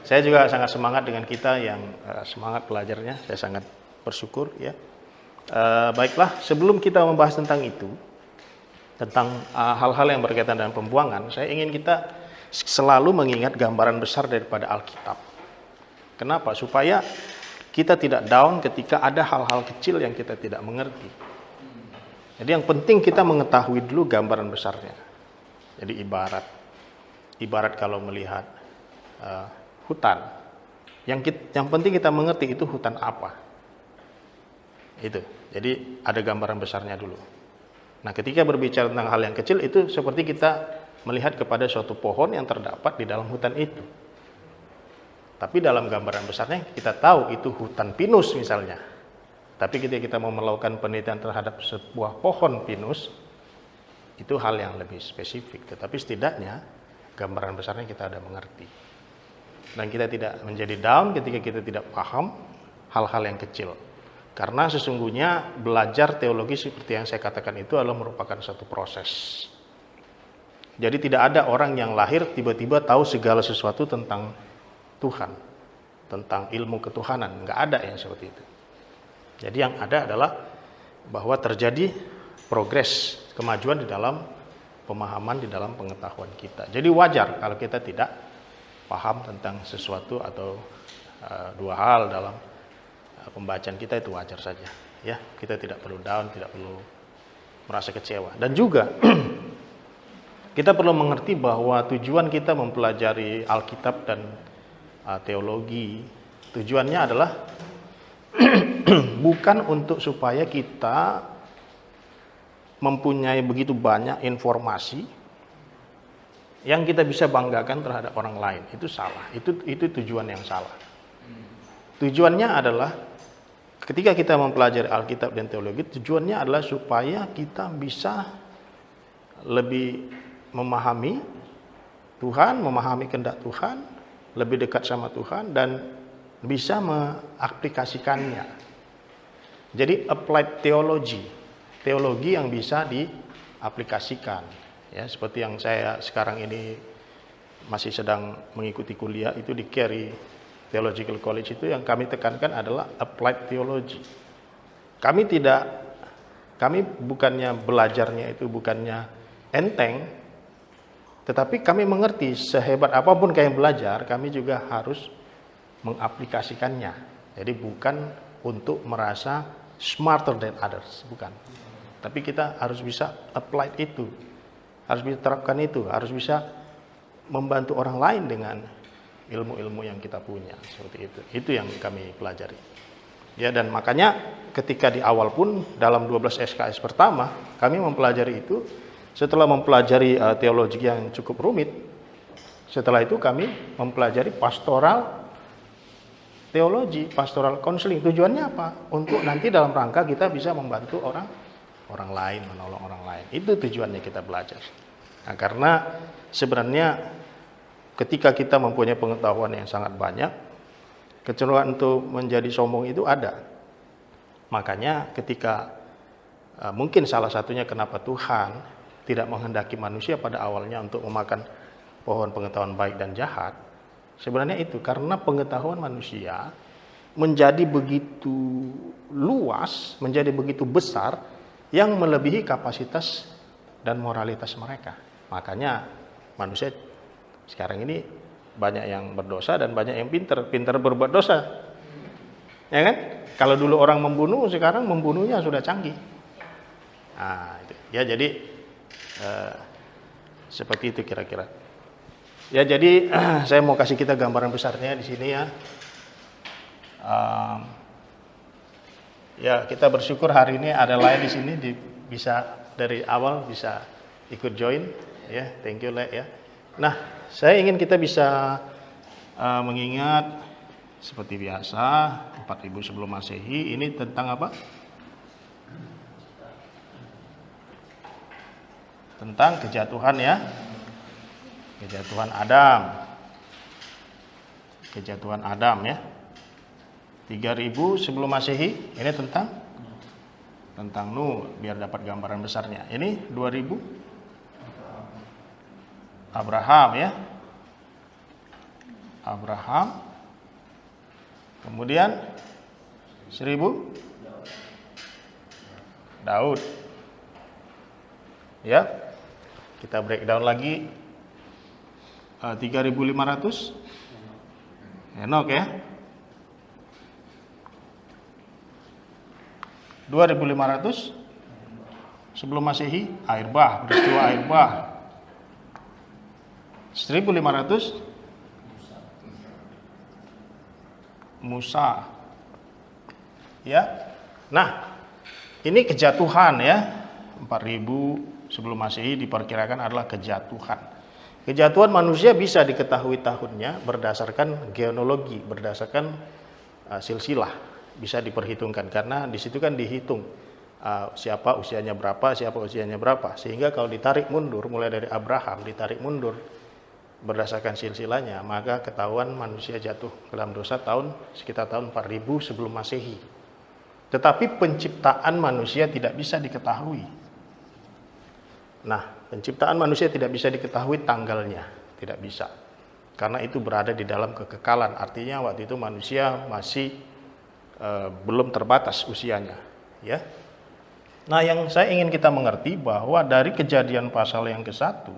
Saya juga sangat semangat dengan kita yang semangat belajarnya. Saya sangat bersyukur ya. Baiklah, sebelum kita membahas tentang itu, tentang hal-hal yang berkaitan dengan pembuangan, saya ingin kita selalu mengingat gambaran besar daripada Alkitab. Kenapa? Supaya kita tidak down ketika ada hal-hal kecil yang kita tidak mengerti. Jadi yang penting kita mengetahui dulu gambaran besarnya. Jadi ibarat kalau melihat hutan, yang penting kita mengerti itu hutan apa. Itu. Jadi ada gambaran besarnya dulu. Nah, ketika berbicara tentang hal yang kecil itu seperti kita melihat kepada suatu pohon yang terdapat di dalam hutan itu. Tapi dalam gambaran besarnya kita tahu itu hutan pinus misalnya. Tapi ketika kita mau melakukan penelitian terhadap sebuah pohon pinus, itu hal yang lebih spesifik. Tetapi setidaknya gambaran besarnya kita ada mengerti. Dan kita tidak menjadi down ketika kita tidak paham hal-hal yang kecil. Karena sesungguhnya belajar teologi seperti yang saya katakan itu adalah merupakan satu proses. Jadi tidak ada orang yang lahir tiba-tiba tahu segala sesuatu tentang Tuhan, tentang ilmu ketuhanan. Nggak ada yang seperti itu. Jadi yang ada adalah bahwa terjadi progres, kemajuan di dalam pemahaman, di dalam pengetahuan kita. Jadi wajar kalau kita tidak paham tentang sesuatu atau dua hal dalam pembacaan kita, itu wajar saja. Ya, kita tidak perlu down, tidak perlu merasa kecewa. Dan juga kita perlu mengerti bahwa tujuan kita mempelajari Alkitab dan teologi, tujuannya adalah bukan untuk supaya kita mempunyai begitu banyak informasi yang kita bisa banggakan terhadap orang lain. Itu salah. Itu tujuan yang salah. Tujuannya adalah ketika kita mempelajari Alkitab dan teologi, tujuannya adalah supaya kita bisa lebih memahami Tuhan, memahami kehendak Tuhan, lebih dekat sama Tuhan, dan bisa mengaplikasikannya. Jadi applied theology, teologi yang bisa diaplikasikan. Ya, seperti yang saya sekarang ini masih sedang mengikuti kuliah itu di Carey Theological College, itu yang kami tekankan adalah applied theology. Kami bukannya belajarnya itu bukannya enteng, tetapi kami mengerti sehebat apapun kalian belajar, kami juga harus mengaplikasikannya. Jadi bukan untuk merasa smarter than others, bukan. Tapi kita harus bisa apply itu, harus bisa terapkan itu, harus bisa membantu orang lain dengan ilmu-ilmu yang kita punya, seperti itu. Itu yang kami pelajari. Ya, dan makanya ketika di awal pun dalam 12 SKS pertama, kami mempelajari itu. Setelah mempelajari teologi yang cukup rumit, setelah itu kami mempelajari pastoral teologi, pastoral counseling. Tujuannya apa? Untuk nanti dalam rangka kita bisa membantu orang lain, menolong orang lain. Itu tujuannya kita belajar. Nah, karena sebenarnya ketika kita mempunyai pengetahuan yang sangat banyak, kecenderungan untuk menjadi sombong itu ada. Makanya ketika mungkin salah satunya kenapa Tuhan tidak menghendaki manusia pada awalnya untuk memakan pohon pengetahuan baik dan jahat, sebenarnya itu karena pengetahuan manusia menjadi begitu luas, menjadi begitu besar, yang melebihi kapasitas dan moralitas mereka. Makanya manusia sekarang ini banyak yang berdosa dan banyak yang pintar berbuat dosa, ya kan? Kalau dulu orang membunuh, sekarang membunuhnya sudah canggih. Nah, itu. Ya, jadi seperti itu kira-kira. Ya, jadi saya mau kasih kita gambaran besarnya di sini ya. Ya, kita bersyukur hari ini ada lain di sini bisa dari awal bisa ikut join ya. Thank you Le ya. Nah, saya ingin kita bisa mengingat seperti biasa 4000 sebelum Masehi, ini tentang apa? Tentang kejatuhan ya. Kejatuhan Adam. Kejatuhan Adam ya. 3000 sebelum Masehi, ini tentang Nuh, biar dapat gambaran besarnya. Ini 2000 Abraham ya. Abraham. Kemudian 1000 Daud. Ya. Kita breakdown lagi. 3500 Henok ya. 2500 sebelum Masehi air bah, peristiwa air bah. 1500 Musa. Ya. Nah, ini kejatuhan ya. 4000 sebelum Masehi diperkirakan adalah kejatuhan. Kejatuhan manusia bisa diketahui tahunnya berdasarkan genealogi, berdasarkan silsilah, bisa diperhitungkan karena di situ kan dihitung siapa usianya berapa, sehingga kalau ditarik mundur mulai dari Abraham ditarik mundur berdasarkan silsilahnya, maka ketahuan manusia jatuh ke dalam dosa sekitar tahun 4000 sebelum Masehi. Tetapi penciptaan manusia tidak bisa diketahui. Nah, penciptaan manusia tidak bisa diketahui tanggalnya, tidak bisa. Karena itu berada di dalam kekekalan, artinya waktu itu manusia masih belum terbatas usianya, ya. Nah, yang saya ingin kita mengerti bahwa dari Kejadian pasal yang ke-1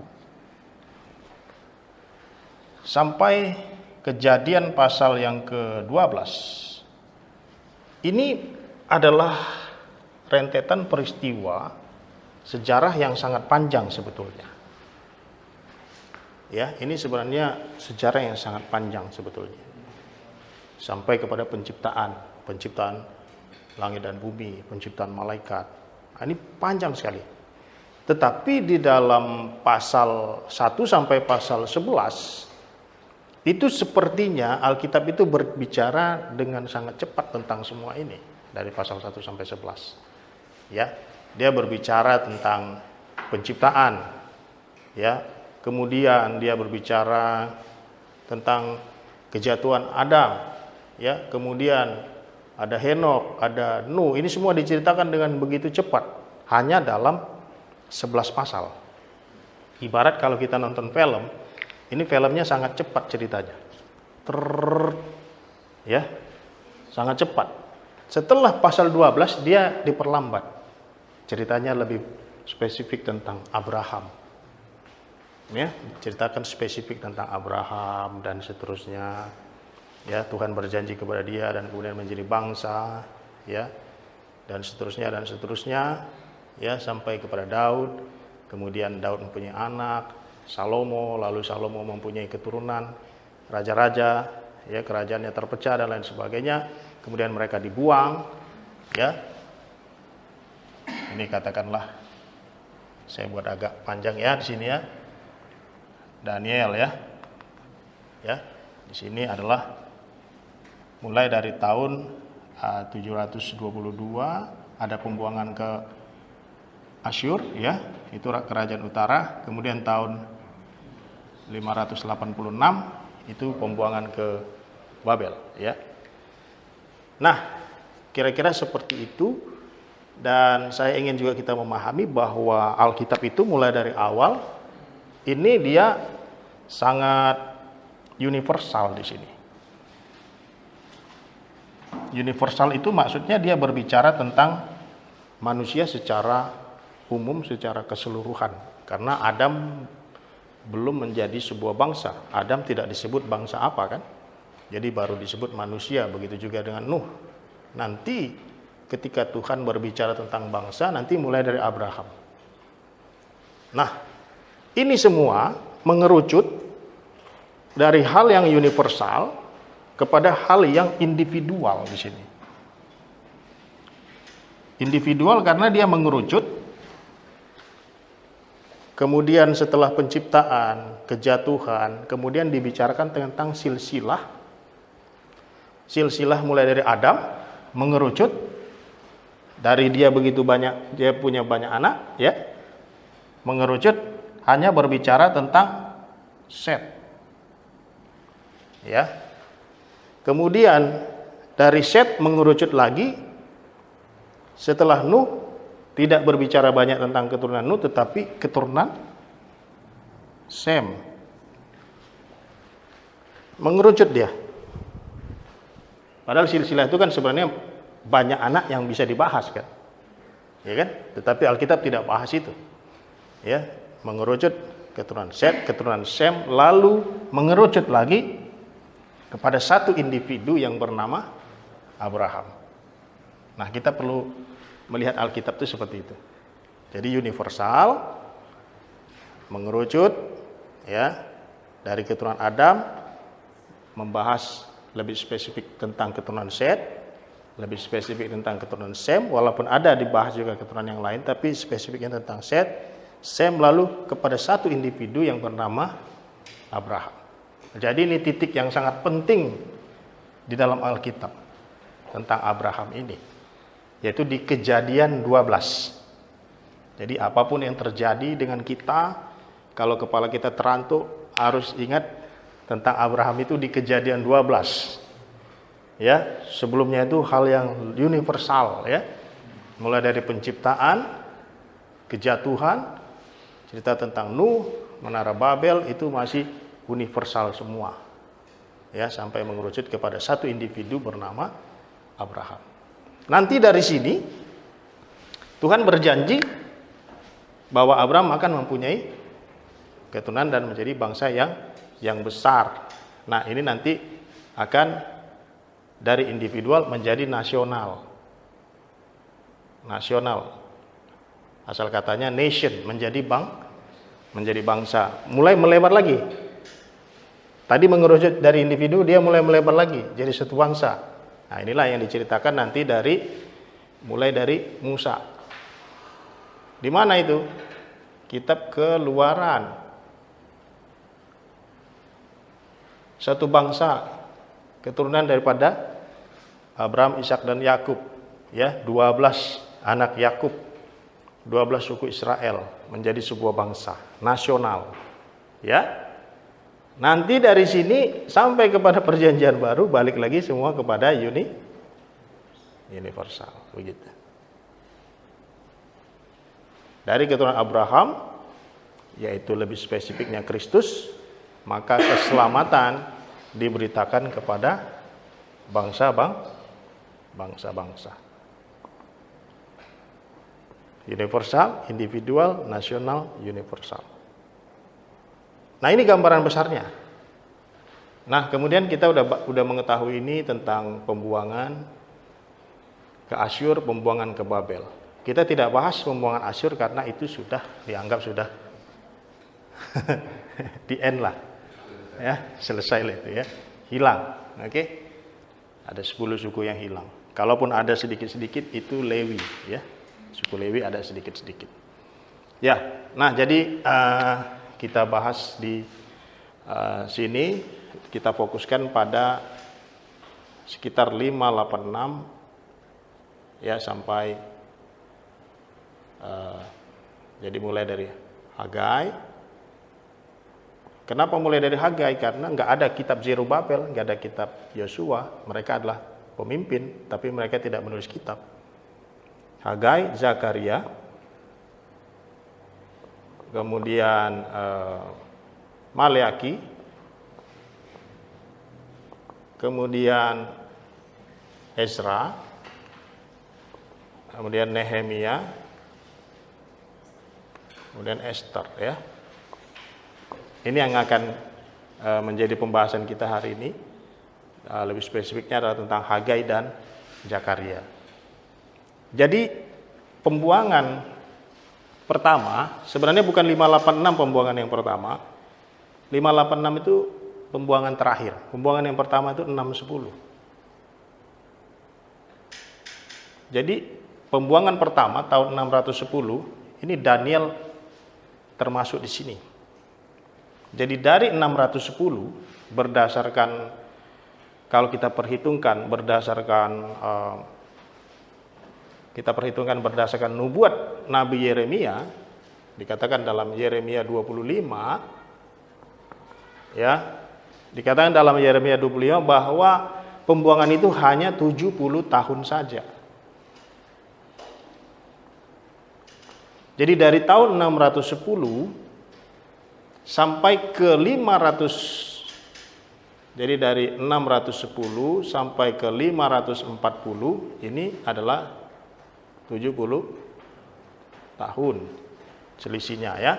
sampai Kejadian pasal yang ke-12 ini adalah rentetan peristiwa sejarah yang sangat panjang sebetulnya. Ya, ini sebenarnya sejarah yang sangat panjang sebetulnya. Sampai kepada penciptaan langit dan bumi, penciptaan malaikat. Nah, ini panjang sekali. Tetapi di dalam pasal 1 sampai pasal 11 itu sepertinya Alkitab itu berbicara dengan sangat cepat tentang semua ini dari pasal 1 sampai 11. Ya. Dia berbicara tentang penciptaan, ya. Kemudian dia berbicara tentang kejatuhan Adam, ya. Kemudian ada Henok, ada Nuh. Ini semua diceritakan dengan begitu cepat, hanya dalam 11 pasal. Ibarat kalau kita nonton film, ini filmnya sangat cepat ceritanya, ya, sangat cepat. Setelah pasal 12 dia diperlambat. Ceritanya lebih spesifik tentang Abraham. Ya, ceritakan spesifik tentang Abraham dan seterusnya. Ya, Tuhan berjanji kepada dia dan kemudian menjadi bangsa, ya. Dan seterusnya, ya, sampai kepada Daud. Kemudian Daud mempunyai anak, Salomo, lalu Salomo mempunyai keturunan, raja-raja, ya, kerajaannya terpecah dan lain sebagainya. Kemudian mereka dibuang, ya. Ini katakanlah saya buat agak panjang ya di sini ya. Daniel ya. Ya, di sini adalah mulai dari tahun 722 ada pembuangan ke Asyur ya, itu kerajaan utara. Kemudian tahun 586 itu pembuangan ke Babel ya. Nah, kira-kira seperti itu. Dan saya ingin juga kita memahami bahwa Alkitab itu mulai dari awal ini dia sangat universal di sini. Universal itu maksudnya dia berbicara tentang manusia secara umum, secara keseluruhan. Karena Adam belum menjadi sebuah bangsa. Adam tidak disebut bangsa apa kan? Jadi baru disebut manusia, begitu juga dengan Nuh. Nanti ketika Tuhan berbicara tentang bangsa, nanti mulai dari Abraham. Nah, ini semua mengerucut dari hal yang universal kepada hal yang individual di sini. Individual karena dia mengerucut, kemudian setelah penciptaan, kejatuhan, kemudian dibicarakan tentang silsilah. Silsilah mulai dari Adam, mengerucut dari dia begitu banyak, dia punya banyak anak, ya, mengerucut hanya berbicara tentang Set, ya. Kemudian dari Set mengerucut lagi setelah Nuh, tidak berbicara banyak tentang keturunan Nuh, tetapi keturunan Sem. mengerucut dia. Padahal silsilah itu kan sebenarnya banyak anak yang bisa dibahas kan. Ya kan? Tetapi Alkitab tidak bahas itu. Ya, mengerucut keturunan Set, keturunan Sem, lalu mengerucut lagi kepada satu individu yang bernama Abraham. Nah, kita perlu melihat Alkitab itu seperti itu. Jadi universal, mengerucut, ya, dari keturunan Adam, membahas lebih spesifik tentang keturunan Set, lebih spesifik tentang keturunan Sem, walaupun ada dibahas juga keturunan yang lain, tapi spesifiknya tentang Set, Sem, lalu kepada satu individu yang bernama Abraham. Jadi ini titik yang sangat penting di dalam Alkitab tentang Abraham ini, yaitu di Kejadian 12. Jadi apapun yang terjadi dengan kita, kalau kepala kita terantuk, harus ingat tentang Abraham itu di Kejadian 12. Ya, sebelumnya itu hal yang universal, ya. Mulai dari penciptaan, kejatuhan, cerita tentang Nuh, Menara Babel, itu masih universal semua. Ya, sampai mengerucut kepada satu individu bernama Abraham. Nanti dari sini Tuhan berjanji bahwa Abraham akan mempunyai keturunan dan menjadi bangsa yang besar. Nah, ini nanti akan dari individual menjadi nasional. Nasional. Asal katanya nation, menjadi bangsa. Mulai melebar lagi. Tadi mengerucut dari individu, dia mulai melebar lagi jadi satu bangsa. Nah, inilah yang diceritakan nanti mulai dari Musa. Di mana itu? Kitab Keluaran. Satu bangsa, keturunan daripada Abraham, Ishak dan Yakub, ya, 12 anak Yakub, 12 suku Israel menjadi sebuah bangsa nasional. Ya. Nanti dari sini sampai kepada perjanjian baru, balik lagi semua kepada universal, begitu. Dari keturunan Abraham, yaitu lebih spesifiknya Kristus, maka keselamatan diberitakan kepada bangsa-bangsa. Universal, individual, nasional, universal. Nah, ini gambaran besarnya. Nah, kemudian kita udah mengetahui ini tentang pembuangan ke Asyur, pembuangan ke Babel. Kita tidak bahas pembuangan Asyur karena itu sudah dianggap sudah di end lah. Ya, selesai lah itu ya. Hilang. Oke. Ada 10 suku yang hilang. Kalaupun ada sedikit-sedikit itu Lewi, ya. Suku Lewi ada sedikit-sedikit. Ya. Nah, jadi kita bahas di sini, kita fokuskan pada sekitar 586 ya sampai jadi mulai dari Hagai. Kenapa mulai dari Hagai? Karena nggak ada kitab Zerubabel, nggak ada kitab Yosua. Mereka adalah pemimpin, tapi mereka tidak menulis kitab. Hagai, Zakaria, kemudian Maleaki, kemudian Ezra, kemudian Nehemia, kemudian Esther, ya. Ini yang akan menjadi pembahasan kita hari ini. Lebih spesifiknya adalah tentang Hagai dan Zakaria. Jadi pembuangan pertama sebenarnya bukan 586 pembuangan yang pertama. 586 itu pembuangan terakhir. Pembuangan yang pertama itu 610. Jadi pembuangan pertama tahun 610 ini Daniel termasuk di sini. Jadi dari 610 berdasarkan, kalau kita perhitungkan berdasarkan nubuat Nabi Yeremia, dikatakan dalam Yeremia 25, ya, dikatakan dalam Yeremia 25 bahwa pembuangan itu hanya 70 tahun saja. Jadi dari tahun 610 sampai ke 512 Jadi dari 610 sampai ke 540 ini adalah 70 tahun selisihnya ya.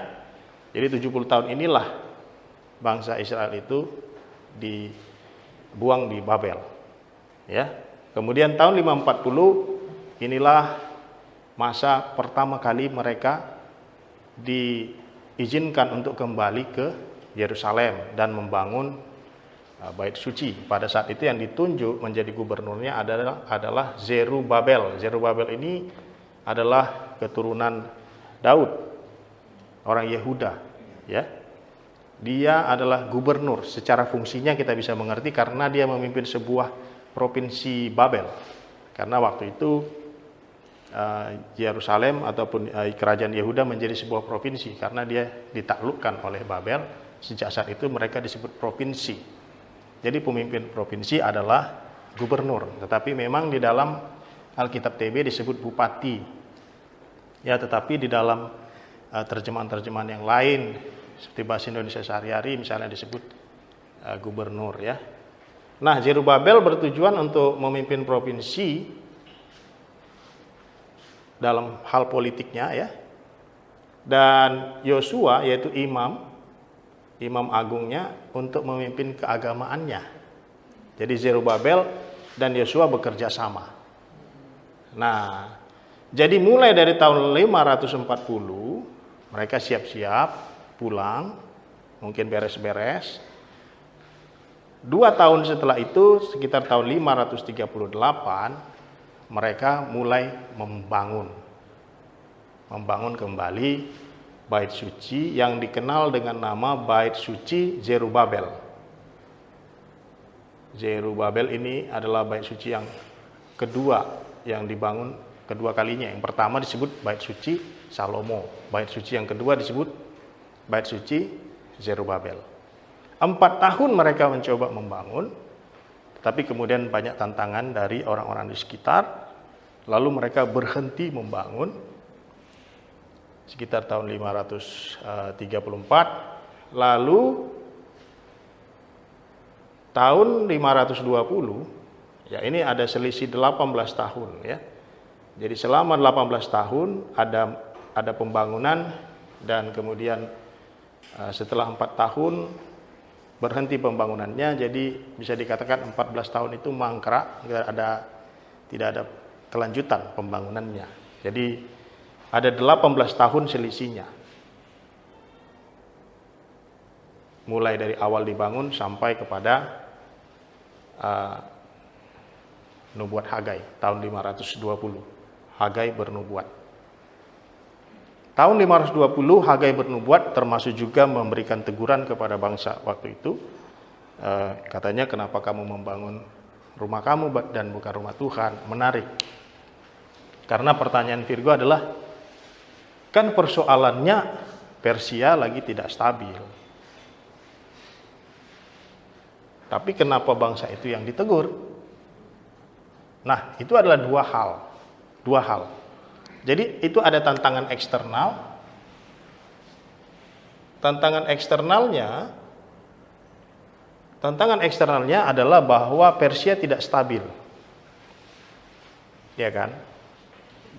Jadi 70 tahun inilah bangsa Israel itu dibuang di Babel. Ya. Kemudian tahun 540 inilah masa pertama kali mereka diizinkan untuk kembali ke Yerusalem dan membangun Bait Suci. Pada saat itu yang ditunjuk menjadi gubernurnya adalah Zerubabel. Zerubabel ini adalah keturunan Daud, orang Yehuda, ya. Dia adalah gubernur. Secara fungsinya kita bisa mengerti karena dia memimpin sebuah provinsi Babel. Karena waktu itu Yerusalem ataupun kerajaan Yehuda menjadi sebuah provinsi karena dia ditaklukkan oleh Babel. Sejak saat itu mereka disebut provinsi. Jadi pemimpin provinsi adalah gubernur, tetapi memang di dalam Alkitab TB disebut bupati. Ya, tetapi di dalam terjemahan-terjemahan yang lain seperti bahasa Indonesia sehari-hari misalnya disebut gubernur ya. Nah, Zerubabel bertujuan untuk memimpin provinsi dalam hal politiknya ya. Dan Yosua yaitu imam agungnya untuk memimpin keagamaannya. Jadi Zerubabel dan Yosua bekerja sama. Nah, jadi mulai dari tahun 540 mereka siap-siap pulang, mungkin beres-beres. 2 tahun setelah itu, sekitar tahun 538, mereka mulai membangun kembali Bait Suci yang dikenal dengan nama Bait Suci Zerubabel. Zerubabel ini adalah Bait Suci yang kedua yang dibangun kedua kalinya. Yang pertama disebut Bait Suci Salomo. Bait Suci yang kedua disebut Bait Suci Zerubabel. 4 tahun mereka mencoba membangun, tetapi kemudian banyak tantangan dari orang-orang di sekitar. Lalu mereka berhenti membangun sekitar tahun 534. Lalu tahun 520 ya, ini ada selisih 18 tahun ya. Jadi selama 18 tahun ada pembangunan dan kemudian setelah 4 tahun berhenti pembangunannya. Jadi bisa dikatakan 14 tahun itu mangkrak, tidak ada kelanjutan pembangunannya. Jadi ada 18 tahun selisihnya. Mulai dari awal dibangun sampai kepada nubuat Hagai tahun 520. Hagai bernubuat. Tahun 520 Hagai bernubuat, termasuk juga memberikan teguran kepada bangsa waktu itu. Katanya, kenapa kamu membangun rumah kamu dan bukan rumah Tuhan? Menarik. Karena pertanyaan Virgo adalah, kan persoalannya Persia lagi tidak stabil. Tapi kenapa bangsa itu yang ditegur? Nah, itu adalah dua hal. Jadi itu ada tantangan eksternal. Tantangan eksternalnya adalah bahwa Persia tidak stabil. Ya kan?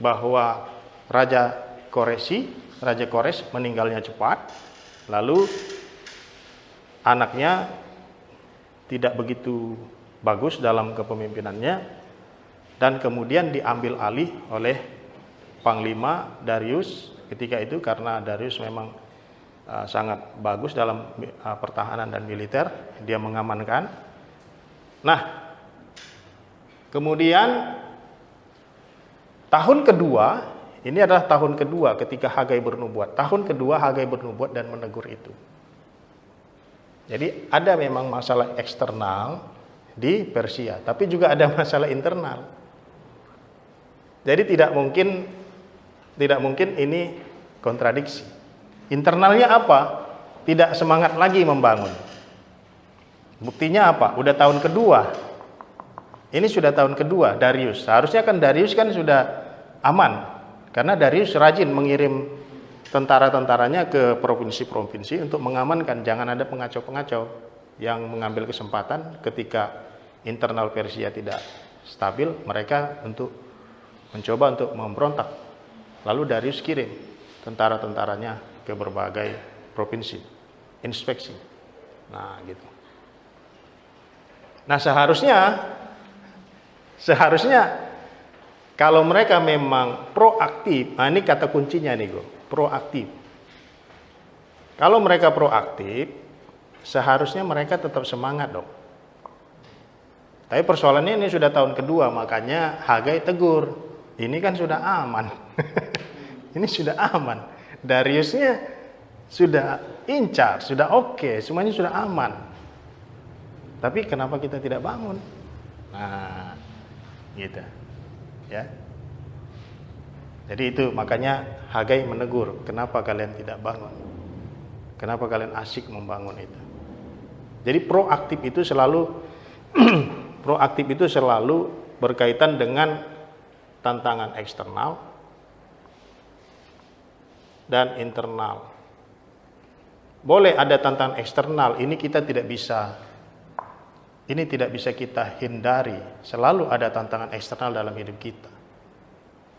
Bahwa Raja Kores meninggalnya cepat, lalu anaknya tidak begitu bagus dalam kepemimpinannya, dan kemudian diambil alih oleh Panglima Darius ketika itu, karena Darius memang sangat bagus dalam pertahanan dan militer, dia mengamankan. Nah, kemudian tahun kedua, ini adalah tahun kedua ketika Hagai bernubuat. Tahun kedua Hagai bernubuat dan menegur itu. Jadi ada memang masalah eksternal di Persia, tapi juga ada masalah internal. Jadi tidak mungkin ini kontradiksi. Internalnya apa? Tidak semangat lagi membangun. Buktinya apa? Udah tahun kedua. Ini sudah tahun kedua Darius. Seharusnya kan Darius kan sudah aman. Karena Darius rajin mengirim tentara-tentaranya ke provinsi-provinsi untuk mengamankan, jangan ada pengacau-pengacau. yang mengambil kesempatan ketika internal Persia tidak stabil, mereka mencoba untuk memberontak. Lalu Darius kirim tentara-tentaranya ke berbagai provinsi, inspeksi. Nah, gitu. Nah, seharusnya kalau mereka memang proaktif, nah ini kata kuncinya nih, proaktif. Kalau mereka proaktif, seharusnya mereka tetap semangat dong. Tapi persoalannya ini sudah tahun kedua, makanya Hagai tegur. Ini kan sudah aman. Ini sudah aman. Dariusnya sudah incar, sudah oke, semuanya sudah aman. Tapi kenapa kita tidak bangun? Nah, gitu. Ya. Jadi itu makanya Hagai menegur, kenapa kalian tidak bangun? Kenapa kalian asyik membangun itu? Jadi proaktif itu selalu berkaitan dengan tantangan eksternal dan internal. Boleh ada tantangan eksternal, ini tidak bisa kita hindari. Selalu ada tantangan eksternal dalam hidup kita.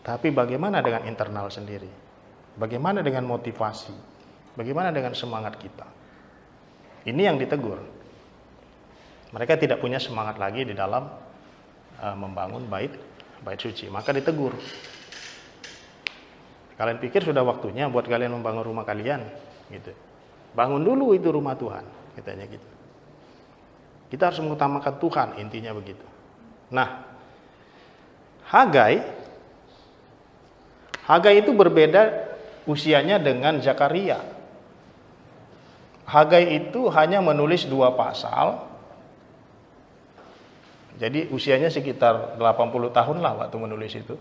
Tapi bagaimana dengan internal sendiri? Bagaimana dengan motivasi? Bagaimana dengan semangat kita? Ini yang ditegur. Mereka tidak punya semangat lagi di dalam membangun bait suci, maka ditegur. Kalian pikir sudah waktunya buat kalian membangun rumah kalian, gitu. Bangun dulu itu rumah Tuhan, katanya gitu. Kita harus mengutamakan Tuhan, intinya begitu. Nah, Hagai itu berbeda usianya dengan Zakaria. Hagai itu hanya menulis 2 pasal. Jadi usianya sekitar 80 tahun lah waktu menulis itu.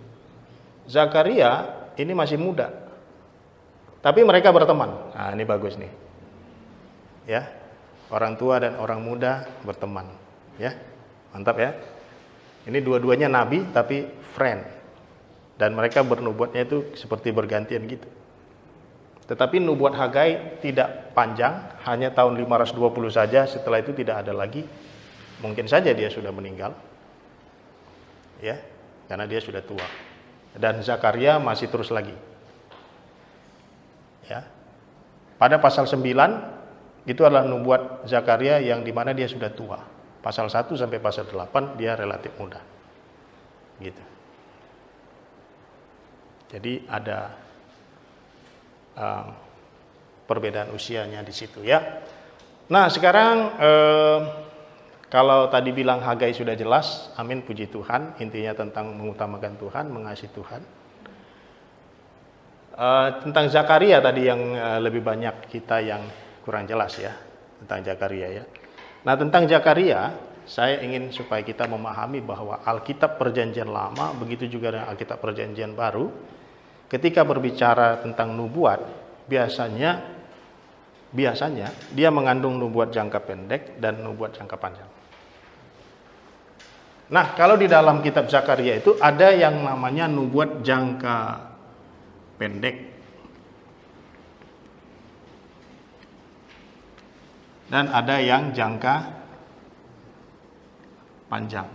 Zakaria ini masih muda. Tapi mereka berteman. Nah, ini bagus nih. Ya. Orang tua dan orang muda berteman, ya. Mantap ya. Ini dua-duanya nabi tapi friend. Dan mereka bernubuatnya itu seperti bergantian gitu. Tetapi nubuat Hagai tidak panjang, hanya tahun 520 saja, setelah itu tidak ada lagi. Mungkin saja dia sudah meninggal. Ya, karena dia sudah tua. Dan Zakaria masih terus lagi. Ya. Pada pasal 9 itu adalah nubuat Zakaria yang dimana dia sudah tua. Pasal 1 sampai pasal 8 dia relatif muda. Gitu. Jadi ada perbedaan usianya di situ ya. Nah, sekarang kalau tadi bilang Hagai sudah jelas, amin, puji Tuhan, intinya tentang mengutamakan Tuhan, mengasihi Tuhan. Tentang Zakaria tadi yang lebih banyak kita yang kurang jelas ya, tentang Zakaria ya. Nah, tentang Zakaria, saya ingin supaya kita memahami bahwa Alkitab Perjanjian Lama, begitu juga dengan Alkitab Perjanjian Baru, ketika berbicara tentang nubuat, biasanya dia mengandung nubuat jangka pendek dan nubuat jangka panjang. Nah, kalau di dalam kitab Zakaria itu ada yang namanya nubuat jangka pendek dan ada yang jangka panjang.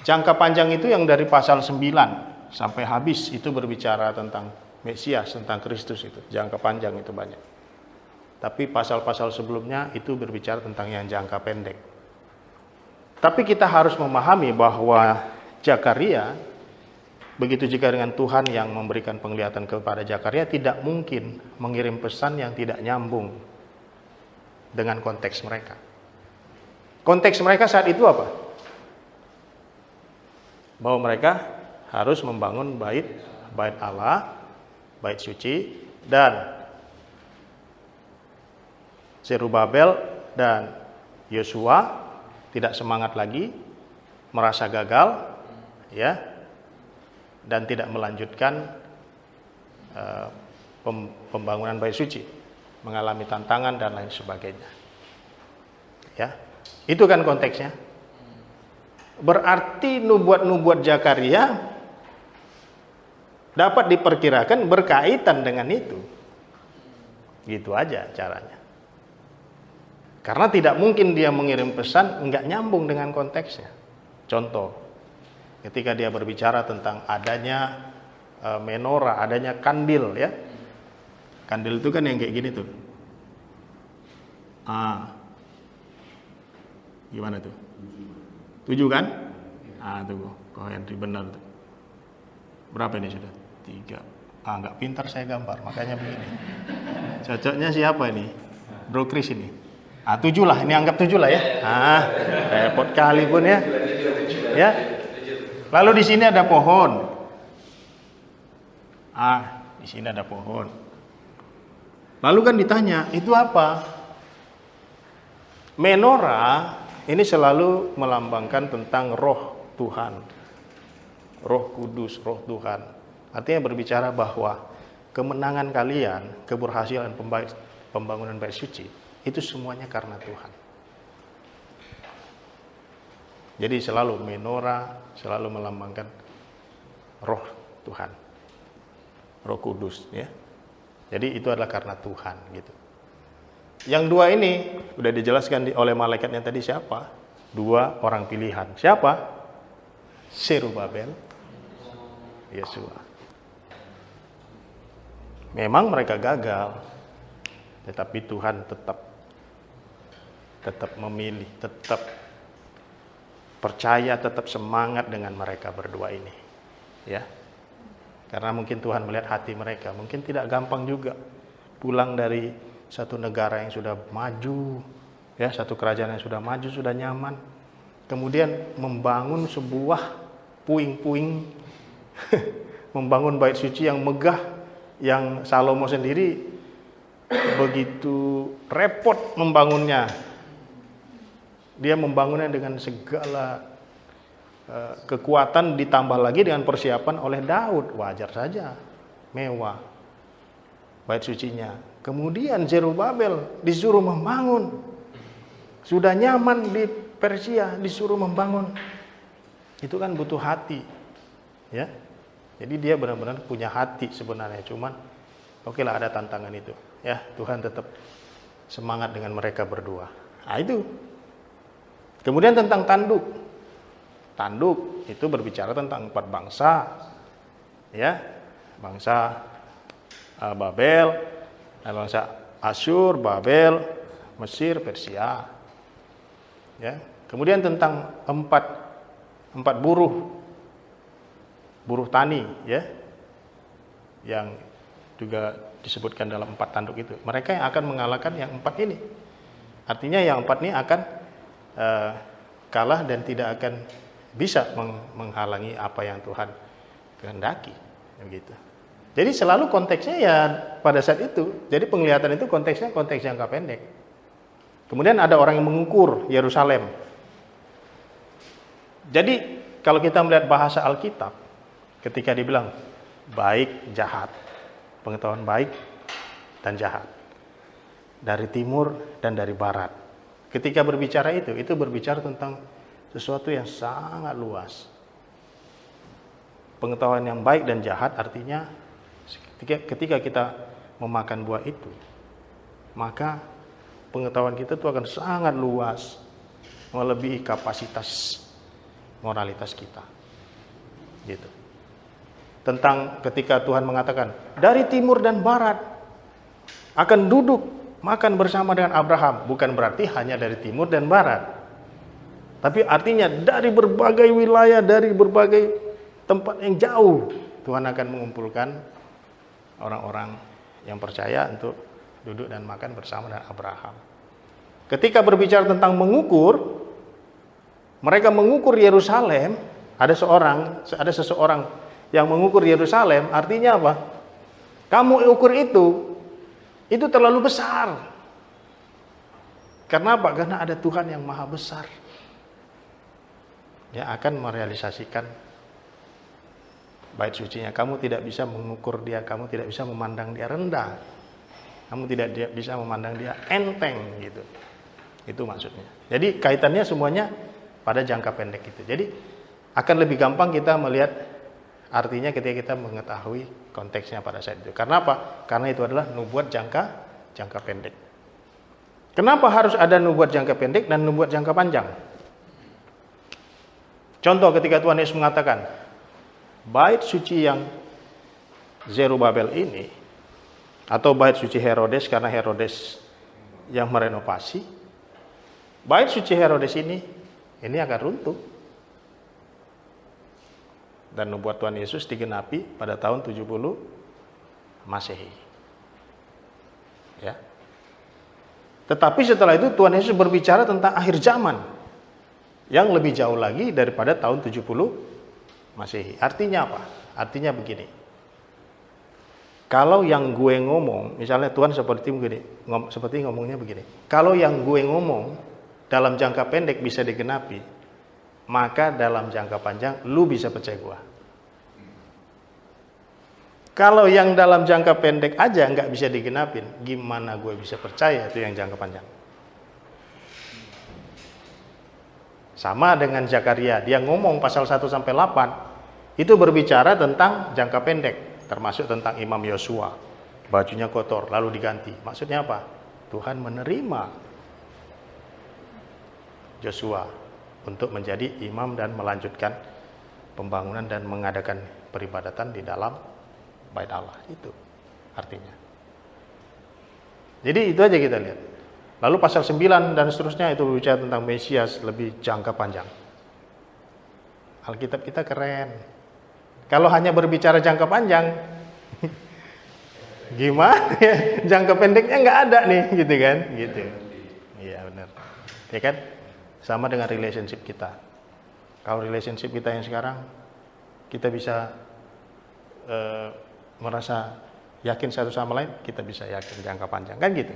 Jangka panjang itu yang dari pasal 9 sampai habis itu berbicara tentang Mesias, tentang Kristus itu. Jangka panjang itu banyak. Tapi pasal-pasal sebelumnya itu berbicara tentang yang jangka pendek. Tapi kita harus memahami bahwa Zakaria, begitu juga dengan Tuhan yang memberikan penglihatan kepada Zakaria, tidak mungkin mengirim pesan yang tidak nyambung dengan konteks mereka. Konteks mereka saat itu apa? Bahwa mereka harus membangun bait Allah, bait suci, dan Zerubabel dan Yosua tidak semangat lagi, merasa gagal, ya, dan tidak melanjutkan pembangunan bait suci, mengalami tantangan dan lain sebagainya. Ya, itu kan konteksnya. Berarti nubuat-nubuat Zakaria dapat diperkirakan berkaitan dengan itu. Gitu aja caranya. Karena tidak mungkin dia mengirim pesan nggak nyambung dengan konteksnya. Contoh, ketika dia berbicara tentang adanya menorah, adanya kandil ya. Kandil itu kan yang kayak gini tuh. Gimana tuh? 7 kan? Tuh, kok Henry benar tuh. Berapa ini sudah? 3. Nggak pintar saya gambar, makanya begini. Cocoknya siapa ini? Bro Chris ini. 7 lah, ini anggap 7 lah ya. Repot kali pun ya. Ya. Lalu di sini ada pohon. Di sini ada pohon. Lalu kan ditanya, itu apa? Menorah ini selalu melambangkan tentang roh Tuhan. Roh Kudus, roh Tuhan. Artinya berbicara bahwa kemenangan kalian, keberhasilan pembangunan bait suci, itu semuanya karena Tuhan. Jadi selalu menorah selalu melambangkan roh Tuhan. Roh Kudus ya. Jadi itu adalah karena Tuhan gitu. Yang 2 ini udah dijelaskan oleh malaikatnya tadi siapa? 2 orang pilihan. Siapa? Zerubabel, Yesua. Memang mereka gagal, tetapi Tuhan tetap memilih, tetap percaya, tetap semangat dengan mereka berdua ini. Ya. Karena mungkin Tuhan melihat hati mereka, mungkin tidak gampang juga pulang dari satu negara yang sudah maju, ya, satu kerajaan yang sudah maju, sudah nyaman, kemudian membangun sebuah puing-puing, membangun bait suci yang megah, yang Salomo sendiri begitu repot membangunnya. Dia membangunnya dengan segala kekuatan, ditambah lagi dengan persiapan oleh Daud. Wajar saja, mewah bait sucinya. Kemudian Zerubabel disuruh membangun. Sudah nyaman di Persia, disuruh membangun. Itu kan butuh hati. Ya. Jadi dia benar-benar punya hati sebenarnya, cuman okelah ada tantangan itu. Ya, Tuhan tetap semangat dengan mereka berdua. Itu. Kemudian tentang tanduk. Tanduk itu berbicara tentang 4 bangsa. Ya. Bangsa Babel, bangsa Asyur, Babel, Mesir, Persia. Ya. Kemudian tentang 4 buruh tani, ya, yang juga disebutkan dalam 4 tanduk itu. Mereka yang akan mengalahkan yang 4 ini. Artinya yang 4 ini akan kalah dan tidak akan bisa menghalangi apa yang Tuhan kehendaki, begitu. Jadi selalu konteksnya ya pada saat itu. Jadi penglihatan itu konteksnya konteks jangka pendek. Kemudian ada orang yang mengukur Yerusalem. Jadi kalau kita melihat bahasa Alkitab, ketika dibilang baik, jahat, pengetahuan baik dan jahat, dari timur dan dari barat. Ketika berbicara itu berbicara tentang sesuatu yang sangat luas. Pengetahuan yang baik dan jahat artinya ketika kita memakan buah itu, maka pengetahuan kita itu akan sangat luas, melebihi kapasitas moralitas kita. Gitu. Tentang ketika Tuhan mengatakan, dari timur dan barat akan duduk makan bersama dengan Abraham, bukan berarti hanya dari timur dan barat. Tapi artinya dari berbagai wilayah, dari berbagai tempat yang jauh, Tuhan akan mengumpulkan orang-orang yang percaya untuk duduk dan makan bersama dengan Abraham. Ketika berbicara tentang mengukur, mereka mengukur Yerusalem, ada seseorang yang mengukur Yerusalem, artinya apa? Kamu ukur itu terlalu besar. Karena apa? Karena ada Tuhan yang maha besar. Dia akan merealisasikan bait sucinya. Kamu tidak bisa mengukur dia, kamu tidak bisa memandang dia rendah. Kamu tidak bisa memandang dia enteng gitu. Itu maksudnya. Jadi kaitannya semuanya pada jangka pendek itu. Jadi akan lebih gampang kita melihat artinya ketika kita mengetahui konteksnya pada saat itu. Karena apa? Karena itu adalah nubuat jangka jangka pendek. Kenapa harus ada nubuat jangka pendek dan nubuat jangka panjang? Contoh ketika Tuhan Yesus mengatakan, bait suci yang Zerubabel ini, atau bait suci Herodes, karena Herodes yang merenovasi, bait suci Herodes ini akan runtuh. Dan nubuat Tuhan Yesus digenapi pada tahun 70 Masehi. Ya. Tetapi setelah itu Tuhan Yesus berbicara tentang akhir zaman yang lebih jauh lagi daripada tahun 70 Masehi. Artinya apa? Artinya begini. Kalau yang gue ngomong, misalnya Tuhan seperti ngomongnya begini. Kalau yang gue ngomong dalam jangka pendek bisa digenapi, maka dalam jangka panjang lu bisa percaya gua. Kalau yang dalam jangka pendek aja nggak bisa digenapin, gimana gue bisa percaya itu yang jangka panjang? Sama dengan Zakaria, dia ngomong pasal 1 sampai 8 itu berbicara tentang jangka pendek, termasuk tentang Imam Yosua, bajunya kotor lalu diganti. Maksudnya apa? Tuhan menerima Yosua untuk menjadi imam dan melanjutkan pembangunan dan mengadakan peribadatan di dalam bait Allah. Itu artinya. Jadi itu aja kita lihat. Lalu pasal 9 dan seterusnya itu berbicara tentang Mesias lebih jangka panjang. Alkitab kita keren. Kalau hanya berbicara jangka panjang, gimana ya? Jangka pendeknya nggak ada nih, gitu kan? Gitu. Iya benar. Ya kan? Sama dengan relationship kita. Kalau relationship kita yang sekarang, kita bisa merasa yakin satu sama lain, kita bisa yakin jangka panjang. Kan gitu.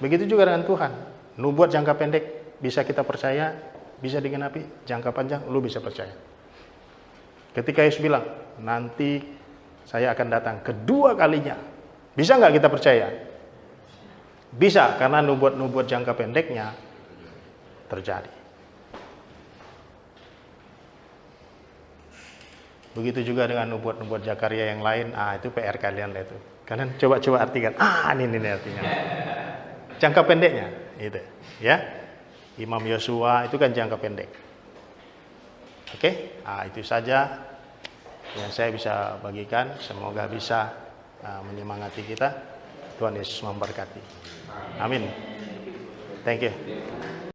Begitu juga dengan Tuhan. Nubuat jangka pendek bisa kita percaya, bisa digenapi. Jangka panjang, lu bisa percaya. Ketika Yesus bilang, nanti saya akan datang kedua kalinya. Bisa nggak kita percaya? Bisa, karena nubuat-nubuat jangka pendeknya terjadi. Begitu juga dengan nubuat-nubuat Zakaria yang lain. Itu PR kalian lah itu. Kalian coba artikan. Ini artinya. Jangka pendeknya, itu. Ya, Imam Yosua itu kan jangka pendek. Oke, itu saja yang saya bisa bagikan. Semoga bisa menyemangati kita. Tuhan Yesus memberkati. Amin. Thank you.